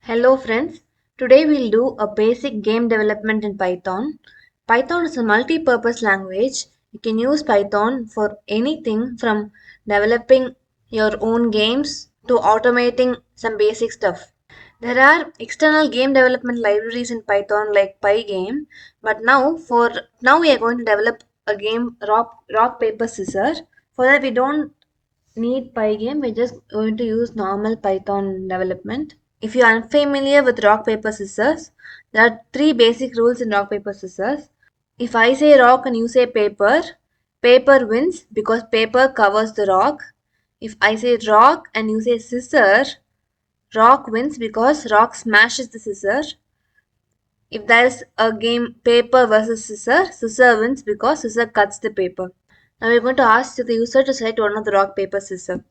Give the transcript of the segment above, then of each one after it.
Hello friends, today we'll do a basic game development in Python. Python is a multi-purpose language. You can use Python for anything from developing your own games to automating some basic stuff. There are external game development libraries in Python like Pygame, but now we are going to develop a game rock paper scissors. For that we don't need Pygame, we're just going to use normal Python development. If you are unfamiliar with rock, paper, scissors, there are three basic rules in rock, paper, scissors. If I say rock and you say paper, paper wins because paper covers the rock. If I say rock and you say scissor, rock wins because rock smashes the scissor. If there is a game paper versus scissor, scissor wins because scissor cuts the paper. Now we're going to ask the user to select one of the rock, paper, scissor.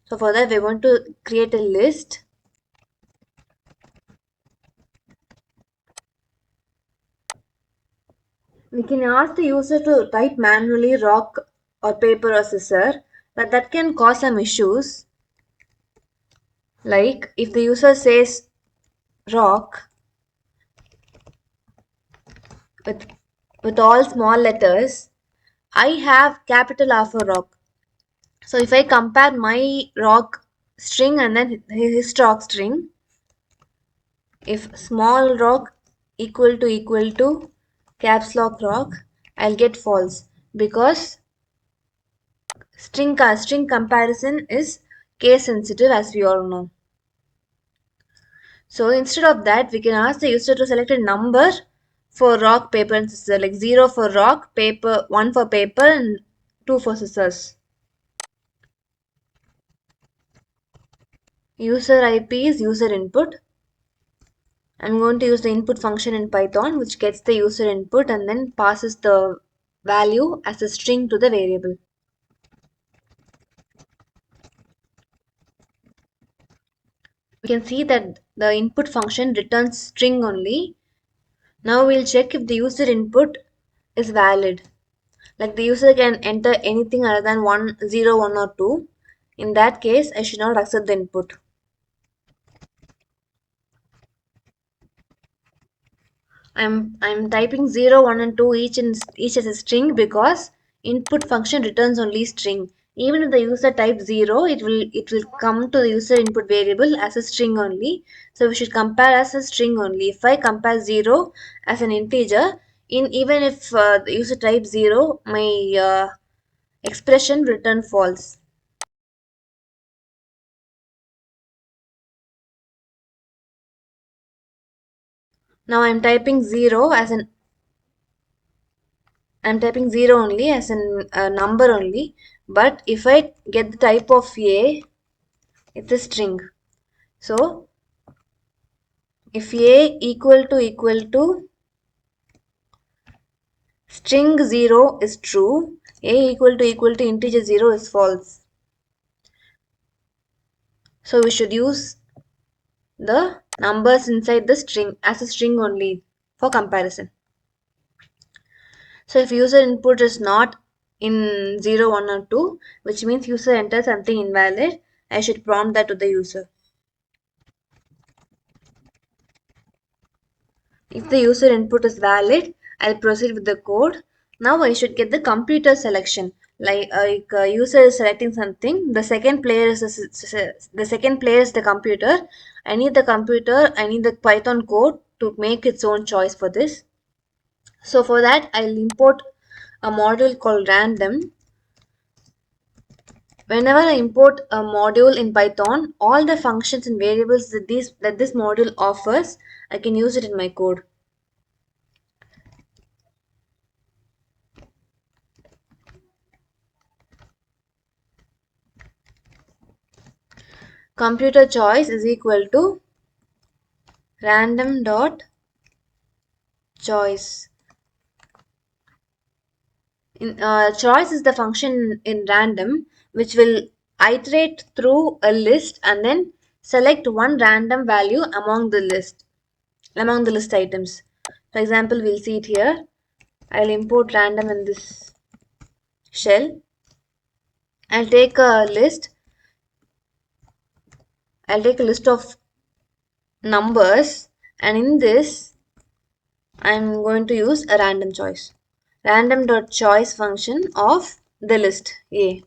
So for that we're going to create a list. We can ask the user to type manually rock or paper or scissor, but that can cause some issues. Like if the user says rock with all small letters, I have capital R for rock. So if I compare my rock string and then his rock string, if small rock equal to caps lock rock, I'll get false because string comparison is case sensitive, as we all know. So instead of that, we can ask the user to select a number for rock, paper and scissors, like 0 for rock, paper, 1 for paper and 2 for scissors. User IP is user input. I'm going to use the input function in Python, which gets the user input and then passes the value as a string to the variable. We can see that the input function returns string only. Now we'll check if the user input is valid. Like the user can enter anything other than 1, 0, 1 or 2. In that case, I should not accept the input. I'm typing 0, 1 and 2 each as a string because input function returns only string. Even if the user types 0, it will come to the user input variable as a string only. So we should compare as a string only. If I compare 0 as an integer, even if the user types 0, my expression return false. Now I'm typing 0 as an I'm typing 0 only as a number only, but if I get the type of a, it's a string. So if a equal to string 0 is true, a equal to integer 0 is false. So we should use the numbers inside the string as a string only for comparison. So if user input is not in 0, 1 or 2, which means user entered something invalid, I should prompt that to the user. If the user input is valid, I'll proceed with the code. Now I should get the computer selection. Like user is selecting something. The second player is the computer. I need the Python code to make its own choice for this. So for that, I'll import a module called random. Whenever I import a module in Python, all the functions and variables that this module offers, I can use it in my code. Computer choice is equal to random dot choice. Choice is the function in random which will iterate through a list and then select one random value among the list items. For example, we'll see it here. I'll import random in this shell. I'll take a list of numbers, and in this I'm going to use a random choice. Random.choice function of the list A.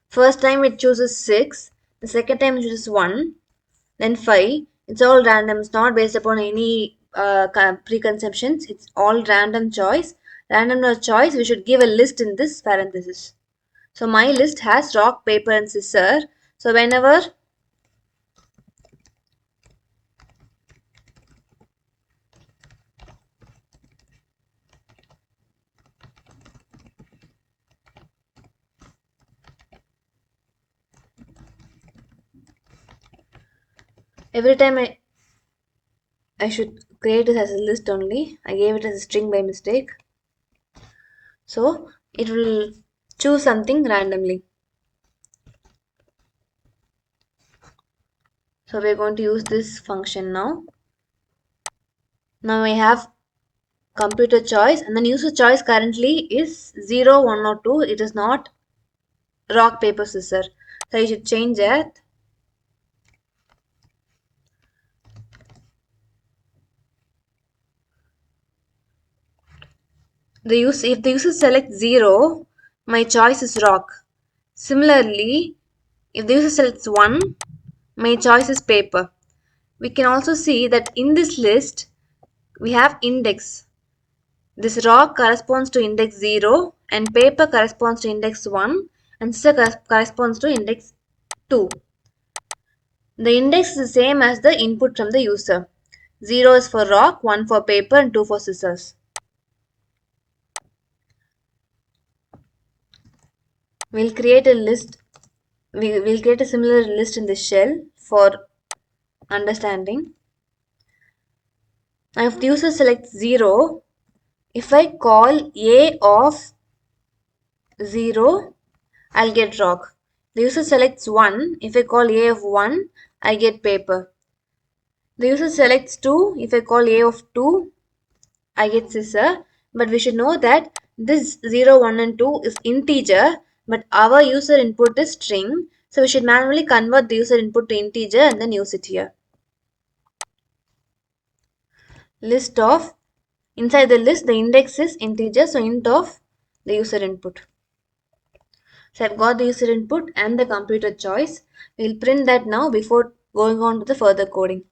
First time it chooses 6, the second time it chooses 1, then 5. It's all random, it's not based upon any preconceptions, it's all random choice. Random.choice, we should give a list in this parenthesis. So my list has rock, paper, and scissor. So every time I should create it as a list only. I gave it as a string by mistake. So it will choose something randomly. So we're going to use this function now. Now I have computer choice, and then user choice currently is 0, 1 or 2. It is not rock, paper, scissor. So you should change that. If the user selects 0, my choice is rock. Similarly, if the user selects 1, my choice is paper. We can also see that in this list we have index. This rock corresponds to index 0 and paper corresponds to index 1 and scissor corresponds to index 2. The index is the same as the input from the user. 0 is for rock, 1 for paper, and 2 for scissors. We'll create a list. We'll create a similar list in the shell for understanding. Now, if the user selects 0, if I call A of 0, I'll get rock. The user selects 1. If I call A of 1, I get paper. The user selects 2. If I call A of 2, I get scissor. But we should know that this 0, 1 and 2 is integer, but our user input is string. So we should manually convert the user input to integer and then use it here. List of, inside the list the index is integer, so int of the user input. So I've got the user input and the computer choice. We'll print that now before going on to the further coding.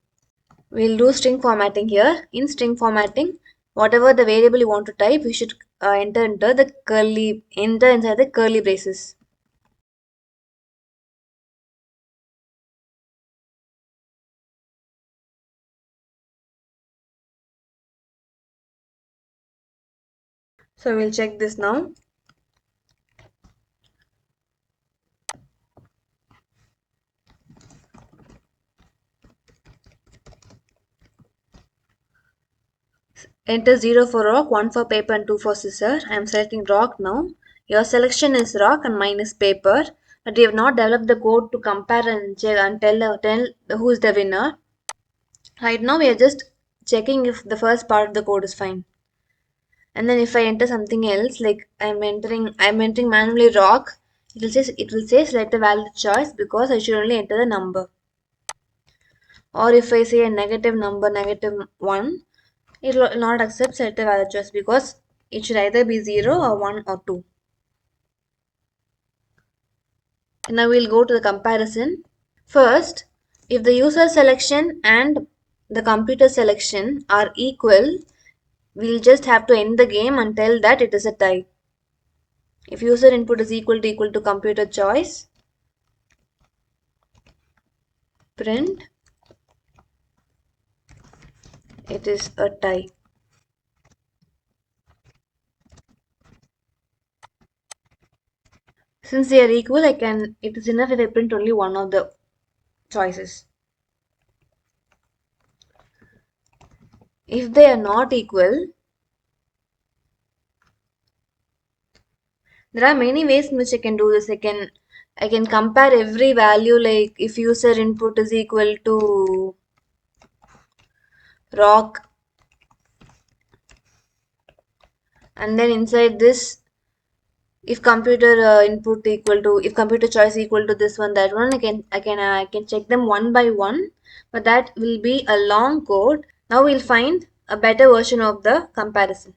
We'll do string formatting here. In string formatting, whatever the variable you want to type, we should enter inside the curly braces. So we'll check this now. Enter 0 for rock, 1 for paper, and 2 for scissor. I am selecting rock now. Your selection is rock and mine is paper. But we have not developed the code to compare and check and tell who is the winner. Right now we are just checking if the first part of the code is fine. And then if I enter something else, like I'm entering manually rock, it will say select a valid choice because I should only enter the number. Or if I say a negative number, -1, it will not accept select a valid choice because it should either be 0 or 1 or 2. Now we'll go to the comparison. First, if the user selection and the computer selection are equal, we'll just have to end the game and tell that it is a tie. If user input is equal to computer choice, print it is a tie. Since they are equal, it is enough if I print only one of the choices. If they are not equal, there are many ways in which I can do this. I can compare every value, like if user input is equal to rock, and then inside this if computer input equal to, if computer choice equal to this one, that one, I can check them one by one, but that will be a long code. Now we'll find a better version of the comparison.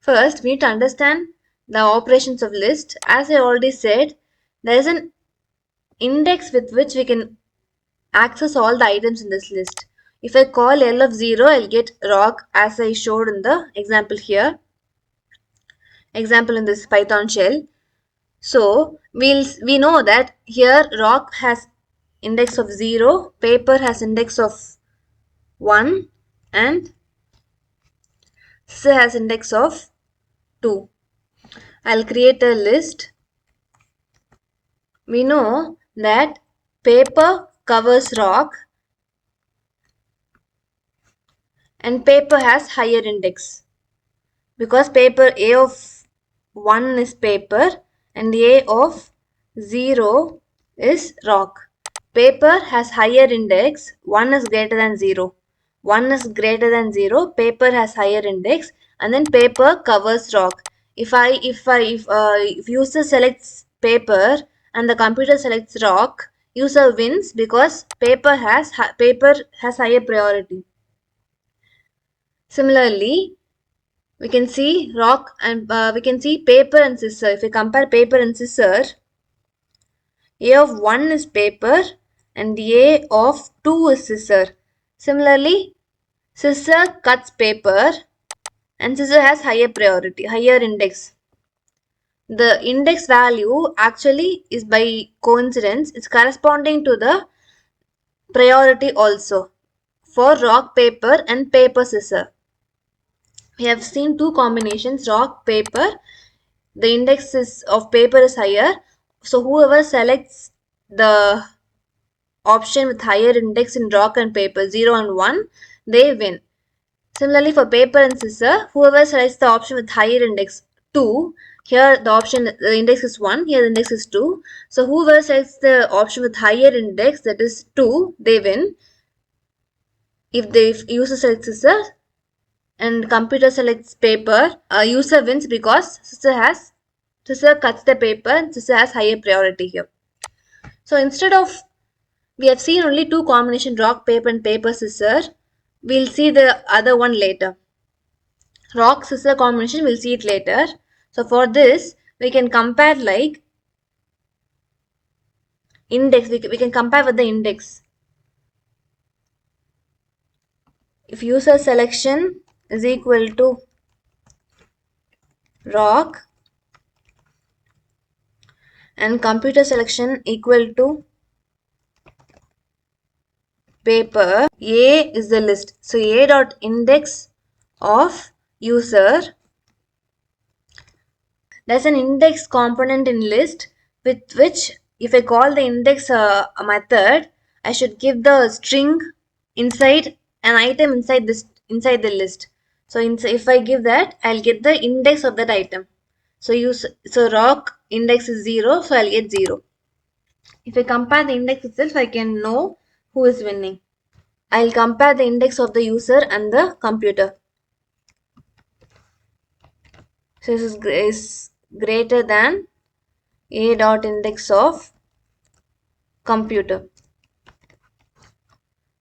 First, we need to understand the operations of list. As I already said, there is an index with which we can access all the items in this list. If I call L of 0, I'll get rock as I showed in the example here. Example in this Python shell. So we know that here rock has index of 0, paper has index of 1, and scissor has index of 2. I'll create a list. We know that paper covers rock and paper has higher index, because paper A of 1 is paper and A of 0 is rock. Paper has higher index, 1 is greater than 0. 1 is greater than 0, paper has higher index, and then paper covers rock. If user selects paper and the computer selects rock, user wins because paper has higher priority. Similarly, we can see rock and we can see paper and scissor. If we compare paper and scissor, A of 1 is paper and A of 2 is scissor. Similarly, scissor cuts paper and scissor has higher priority, higher index. The index value actually is by coincidence, it's corresponding to the priority also for rock paper and paper scissor. We have seen two combinations, rock paper. The index of paper is higher, so whoever selects the option with higher index in rock and paper 0 and 1, they win. Similarly, for paper and scissor, whoever selects the option with higher index 2, here the index is 1, here the index is 2, so whoever selects the option with higher index, that is 2, they win. If the user selects scissor and computer selects paper, user wins because scissor cuts the paper and scissor has higher priority here. So instead of, we have seen only two combination, rock paper and paper scissor. We'll see the other one later. Rock scissor combination, we'll see it later. So for this, we can compare like index. We can compare with the index. If user selection is equal to rock and computer selection equal to paper, A is the list. So A dot index of user, there's an index component in list with which if I call the index method, I should give the string inside an item inside the list. So if I give that, I'll get the index of that item. So rock index is 0, so I'll get 0. If I compare the index itself, I can know who is winning. I'll compare the index of the user and the computer. So this is greater than A dot index of computer.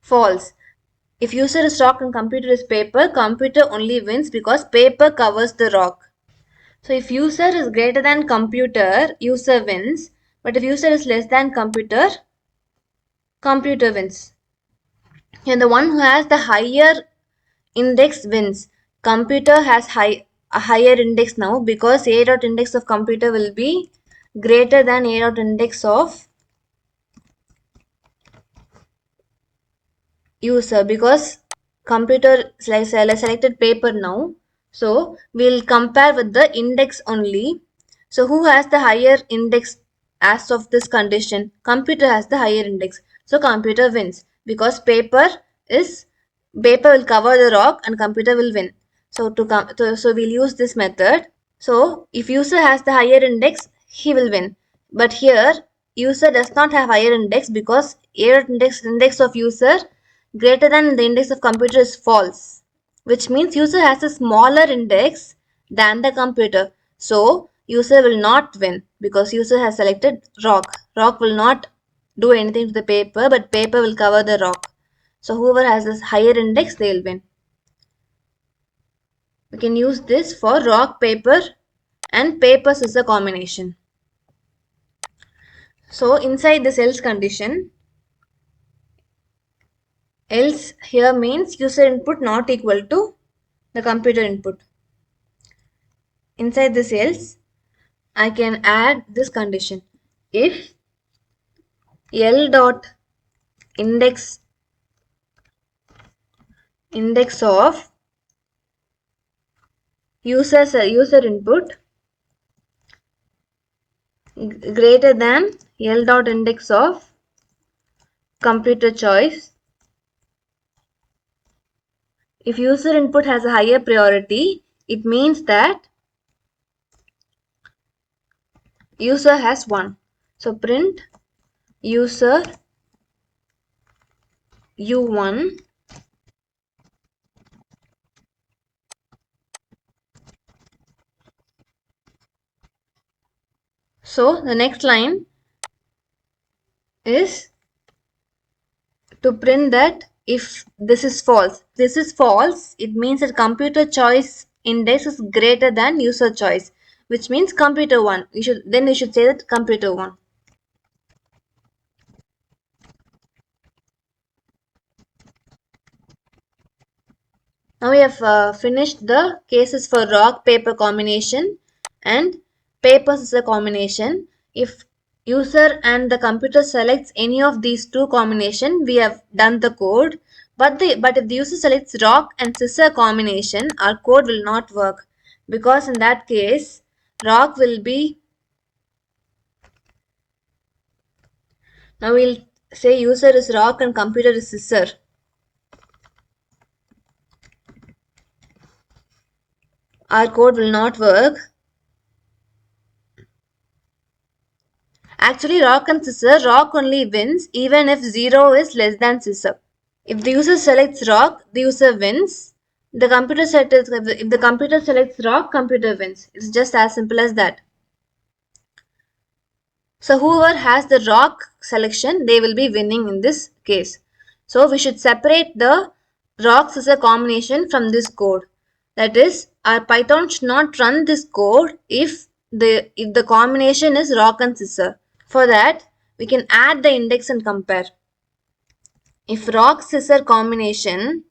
False. If user is rock and computer is paper, computer only wins because paper covers the rock. So if user is greater than computer, user wins. But if user is less than computer, computer wins. And the one who has the higher index wins. Computer has a higher index now because A dot index of computer will be greater than A dot index of user, because computer selected paper now. So we'll compare with the index only. So who has the higher index as of this condition? Computer has the higher index. So computer wins because paper will cover the rock and computer will win. So we'll use this method. So if user has the higher index, he will win. But here user does not have higher index because index of user greater than the index of computer is false, which means user has a smaller index than the computer. So user will not win because user has selected rock. Rock will not do anything to the paper, but paper will cover the rock. So whoever has this higher index, they will win. We can use this for rock, paper and paper scissor combination. So inside this else condition, else here means user input not equal to the computer input. Inside this else, I can add this condition. If L dot index of user input greater than L dot index of computer choice, if user input has a higher priority, it means that user has won. So print user U1. So the next line is to print that if this is false, it means that computer choice index is greater than user choice, which means computer 1. We should say that computer 1. Now we have finished the cases for rock paper combination and paper scissor combination. If user and the computer selects any of these two combination, we have done the code. But if the user selects rock and scissor combination, our code will not work, because in that case rock will be, now we'll say user is rock and computer is scissor. Our code will not work. Actually, rock and scissor, rock only wins even if 0 is less than scissor. If the user selects rock, the user wins. If the computer selects rock, computer wins. It's just as simple as that. So whoever has the rock selection, they will be winning in this case. So we should separate the rock scissor combination from this code. That is, our Python should not run this code if the combination is rock and scissor. For that, we can add the index and compare. If rock scissor combination,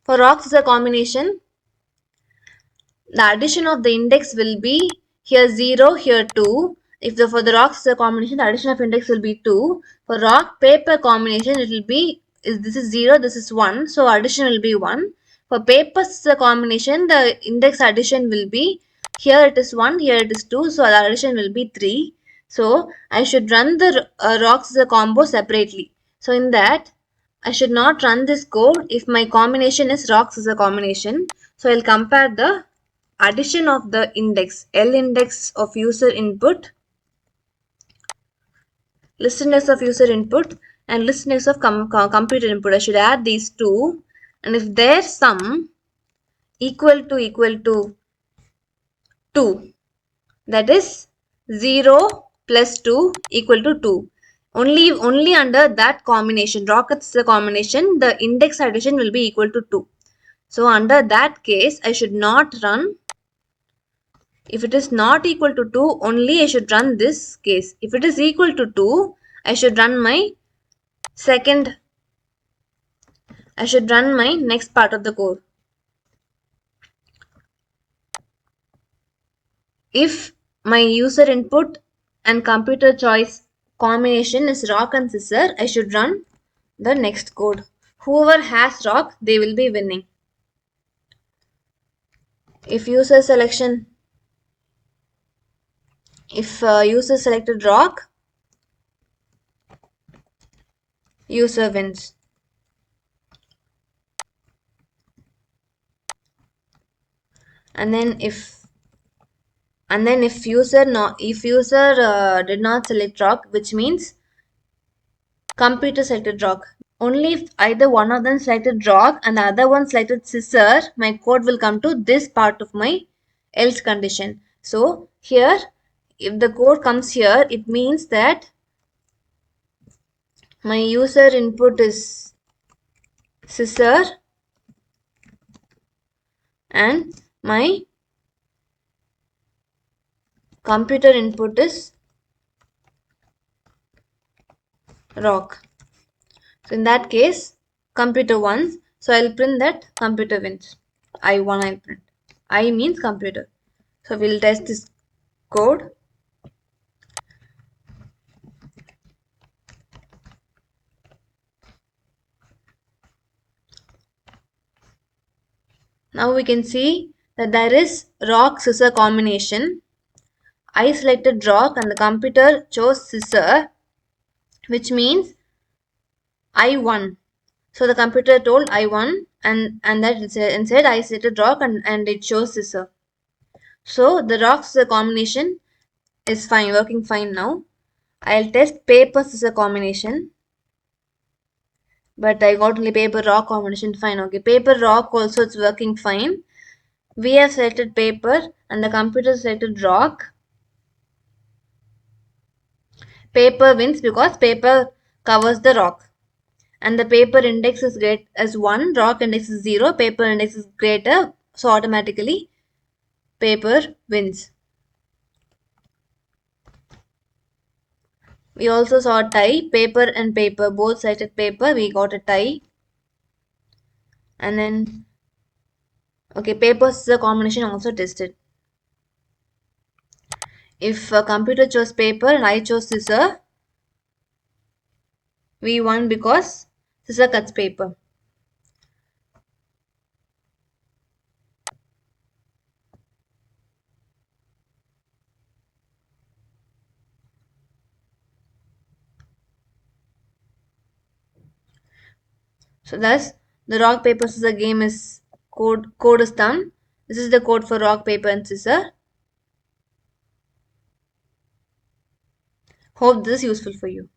for rock scissor combination, the addition of the index will be here 0, here 2. For the rock scissor combination, the addition of index will be 2. For rock paper combination, it will be, this is 0, this is 1. So addition will be 1. For paper scissor combination, the index addition will be, here it is 1, here it is 2. So the addition will be 3. So I should run the rock scissor combo separately. So in that, I should not run this code if my combination is rock scissor combination. So I'll compare the addition of the index, L index of user input, list index of user input and list index of computer input. I should add these two, and if their sum equal to 2, that is 0 plus 2 equal to 2. Only under that combination, rock and scissor combination, the index addition will be equal to 2. So under that case, I should not run. If it is not equal to 2, only I should run this case. If it is equal to 2, I should run my next part of the code. If my user input and computer choice combination is rock and scissor, I should run the next code. Whoever has rock, they will be winning. If user selected rock, user wins. And then if user did not select rock, which means computer selected rock. Only if either one of them selected rock and the other one selected scissor, my code will come to this part of my else condition. So here if the code comes here, it means that my user input is scissor and my computer input is rock. So in that case, computer wins. So I'll print that computer wins. I won, I'll print. I means computer. So we'll test this code. Now we can see that there is rock scissor combination. I selected rock and the computer chose scissor, which means I won. So the computer told I won, and that instead I selected rock and it shows scissor. So the rock scissor combination is fine, working fine now. I'll test paper scissor combination, but I got only paper rock combination. Fine, okay. Paper rock also it's working fine. We have selected paper and the computer selected rock. Paper wins because paper covers the rock, and the paper index is great as 1, rock index is 0, paper index is greater, so automatically paper wins. We also saw a tie, paper and paper, both selected paper, we got a tie. And then, okay, paper scissor combination also tested. If a computer chose paper and I chose scissor, we won because scissor cuts paper. So thus the rock paper scissor game is code is done. This is the code for rock paper and scissor. Hope this is useful for you.